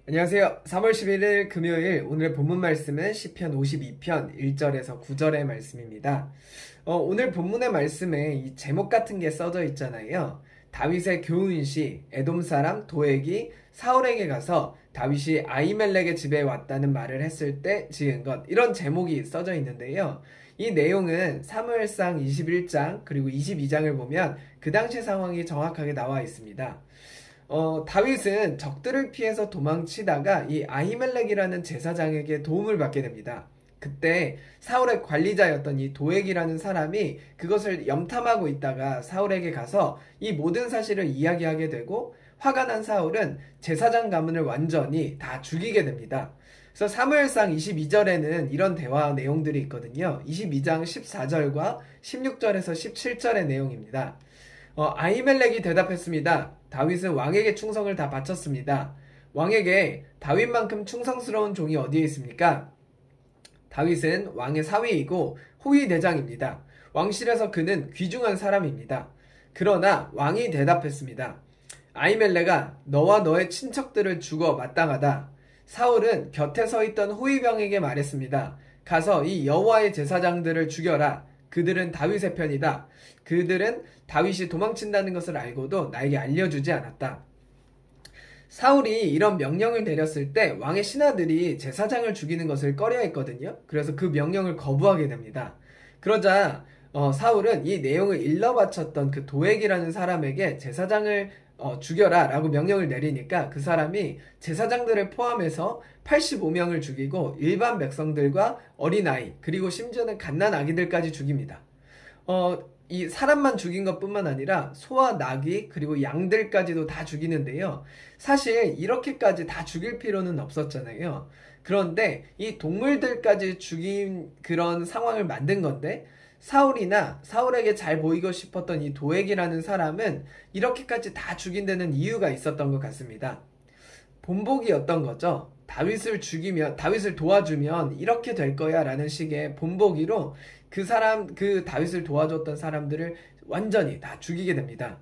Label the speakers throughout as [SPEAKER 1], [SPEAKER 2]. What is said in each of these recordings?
[SPEAKER 1] 안녕하세요. 3월 11일 금요일 오늘의 본문 말씀은 시편 52편 1절에서 9절의 말씀입니다. 오늘 본문의 말씀에 이 제목 같은 게 써져 있잖아요. 다윗의 교훈시 에돔 사람 도액이 사울에게 가서 다윗이 아히멜렉의 집에 왔다는 말을 했을 때 지은 것, 이런 제목이 써져 있는데요. 이 내용은 사무엘상 21장 그리고 22장을 보면 그 당시 상황이 정확하게 나와 있습니다. 다윗은 적들을 피해서 도망치다가 이 아히멜렉이라는 제사장에게 도움을 받게 됩니다. 그때 사울의 관리자였던 이 도액이라는 사람이 그것을 염탐하고 있다가 사울에게 가서 이 모든 사실을 이야기하게 되고, 화가 난 사울은 제사장 가문을 완전히 다 죽이게 됩니다. 그래서 사무엘상 22절에는 이런 대화 내용들이 있거든요. 22장 14절과 16절에서 17절의 내용입니다. 아히멜렉이 대답했습니다. 다윗은 왕에게 충성을 다 바쳤습니다. 왕에게 다윗만큼 충성스러운 종이 어디에 있습니까? 다윗은 왕의 사위이고 호위 대장입니다. 왕실에서 그는 귀중한 사람입니다. 그러나 왕이 대답했습니다. 아히멜렉아, 너와 너의 친척들을 죽어 마땅하다. 사울은 곁에 서 있던 호위병에게 말했습니다. 가서 이 여호와의 제사장들을 죽여라. 그들은 다윗의 편이다. 그들은 다윗이 도망친다는 것을 알고도 나에게 알려주지 않았다. 사울이 이런 명령을 내렸을 때 왕의 신하들이 제사장을 죽이는 것을 꺼려했거든요. 그래서 그 명령을 거부하게 됩니다. 그러자 사울은 이 내용을 일러 바쳤던 그 도액이라는 사람에게 제사장을 죽여라 라고 명령을 내리니까 그 사람이 제사장들을 포함해서 85명을 죽이고 일반 백성들과 어린아이 그리고 심지어는 갓난 아기들까지 죽입니다. 이 사람만 죽인 것뿐만 아니라 소와 나귀 그리고 양들까지도 다 죽이는데요. 사실 이렇게까지 다 죽일 필요는 없었잖아요. 그런데 이 동물들까지 죽인 그런 상황을 만든 건데, 사울이나 사울에게 잘 보이고 싶었던 이 도액이라는 사람은 이렇게까지 다 죽인 데는 이유가 있었던 것 같습니다. 본보기였던 거죠. 다윗을 도와주면 이렇게 될 거야 라는 식의 본보기로 그 다윗을 도와줬던 사람들을 완전히 다 죽이게 됩니다.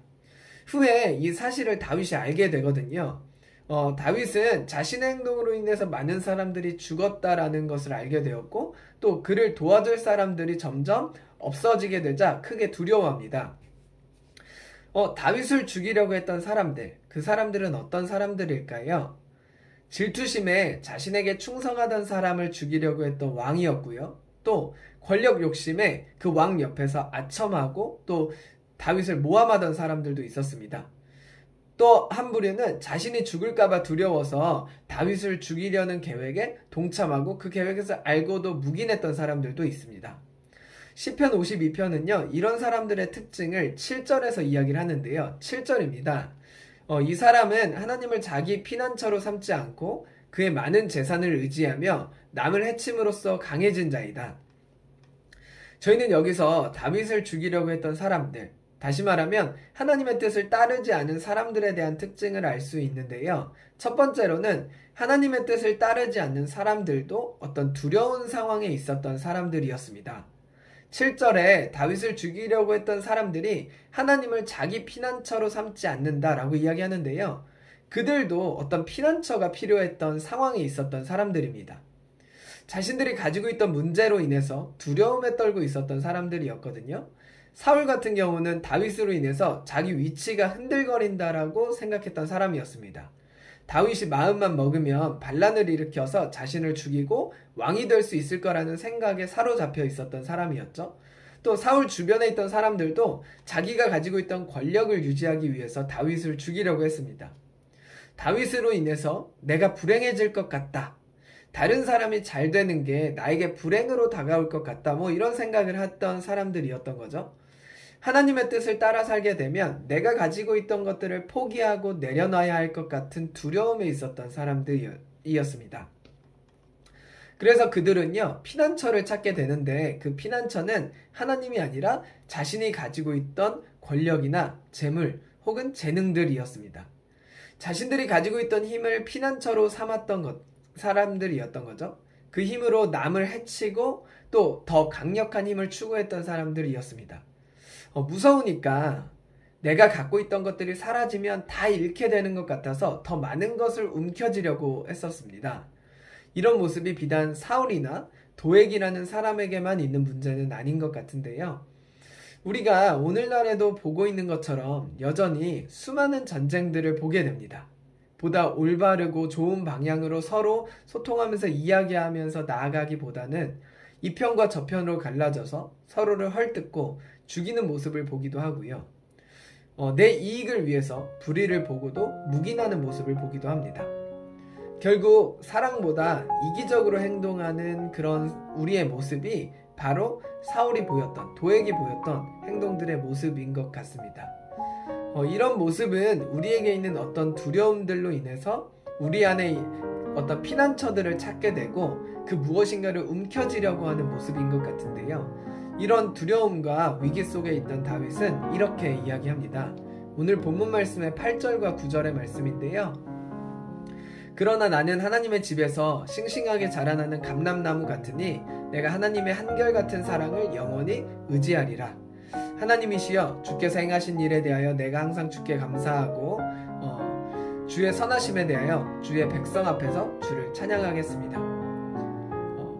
[SPEAKER 1] 후에 이 사실을 다윗이 알게 되거든요. 다윗은 자신의 행동으로 인해서 많은 사람들이 죽었다라는 것을 알게 되었고, 또 그를 도와줄 사람들이 점점 없어지게 되자 크게 두려워합니다. 다윗을 죽이려고 했던 사람들, 그 사람들은 어떤 사람들일까요? 질투심에 자신에게 충성하던 사람을 죽이려고 했던 왕이었고요. 또 권력 욕심에 그 왕 옆에서 아첨하고 또 다윗을 모함하던 사람들도 있었습니다. 또 한 부류는 자신이 죽을까봐 두려워서 다윗을 죽이려는 계획에 동참하고 그 계획에서 알고도 묵인했던 사람들도 있습니다. 시편 52편은요, 이런 사람들의 특징을 7절에서 이야기를 하는데요. 7절입니다. 이 사람은 하나님을 자기 피난처로 삼지 않고 그의 많은 재산을 의지하며 남을 해침으로써 강해진 자이다. 저희는 여기서 다윗을 죽이려고 했던 사람들, 다시 말하면 하나님의 뜻을 따르지 않은 사람들에 대한 특징을 알 수 있는데요. 첫 번째로는 하나님의 뜻을 따르지 않는 사람들도 어떤 두려운 상황에 있었던 사람들이었습니다. 7절에 다윗을 죽이려고 했던 사람들이 하나님을 자기 피난처로 삼지 않는다라고 이야기하는데요. 그들도 어떤 피난처가 필요했던 상황에 있었던 사람들입니다. 자신들이 가지고 있던 문제로 인해서 두려움에 떨고 있었던 사람들이었거든요. 사울 같은 경우는 다윗으로 인해서 자기 위치가 흔들거린다라고 생각했던 사람이었습니다. 다윗이 마음만 먹으면 반란을 일으켜서 자신을 죽이고 왕이 될 수 있을 거라는 생각에 사로잡혀 있었던 사람이었죠. 또 사울 주변에 있던 사람들도 자기가 가지고 있던 권력을 유지하기 위해서 다윗을 죽이려고 했습니다. 다윗으로 인해서 내가 불행해질 것 같다. 다른 사람이 잘 되는 게 나에게 불행으로 다가올 것 같다. 이런 생각을 했던 사람들이었던 거죠. 하나님의 뜻을 따라 살게 되면 내가 가지고 있던 것들을 포기하고 내려놔야 할 것 같은 두려움에 있었던 사람들이었습니다. 그래서 그들은요, 피난처를 찾게 되는데 그 피난처는 하나님이 아니라 자신이 가지고 있던 권력이나 재물 혹은 재능들이었습니다. 자신들이 가지고 있던 힘을 피난처로 삼았던 사람들이었던 거죠. 그 힘으로 남을 해치고 또 더 강력한 힘을 추구했던 사람들이었습니다. 무서우니까 내가 갖고 있던 것들이 사라지면 다 잃게 되는 것 같아서 더 많은 것을 움켜쥐려고 했었습니다. 이런 모습이 비단 사울이나 도액이라는 사람에게만 있는 문제는 아닌 것 같은데요. 우리가 오늘날에도 보고 있는 것처럼 여전히 수많은 전쟁들을 보게 됩니다. 보다 올바르고 좋은 방향으로 서로 소통하면서 이야기하면서 나아가기보다는 이 편과 저 편으로 갈라져서 서로를 헐뜯고 죽이는 모습을 보기도 하고요. 내 이익을 위해서 불의를 보고도 묵인하는 모습을 보기도 합니다. 결국 사랑보다 이기적으로 행동하는 그런 우리의 모습이 바로 사울이 보였던, 도액이 보였던 행동들의 모습인 것 같습니다. 이런 모습은 우리에게 있는 어떤 두려움들로 인해서 우리 안에 어떤 피난처들을 찾게 되고 그 무엇인가를 움켜쥐려고 하는 모습인 것 같은데요. 이런 두려움과 위기 속에 있던 다윗은 이렇게 이야기합니다. 오늘 본문 말씀의 8절과 9절의 말씀인데요. 그러나 나는 하나님의 집에서 싱싱하게 자라나는 감람나무 같으니 내가 하나님의 한결같은 사랑을 영원히 의지하리라. 하나님이시여, 주께서 행하신 일에 대하여 내가 항상 주께 감사하고 주의 선하심에 대하여 주의 백성 앞에서 주를 찬양하겠습니다.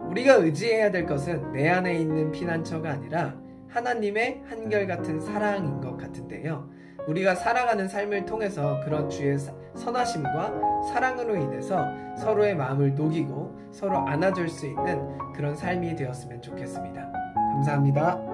[SPEAKER 1] 우리가 의지해야 될 것은 내 안에 있는 피난처가 아니라 하나님의 한결같은 사랑인 것 같은데요. 우리가 살아가는 삶을 통해서 그런 주의 선하심과 사랑으로 인해서 서로의 마음을 녹이고 서로 안아줄 수 있는 그런 삶이 되었으면 좋겠습니다. 감사합니다.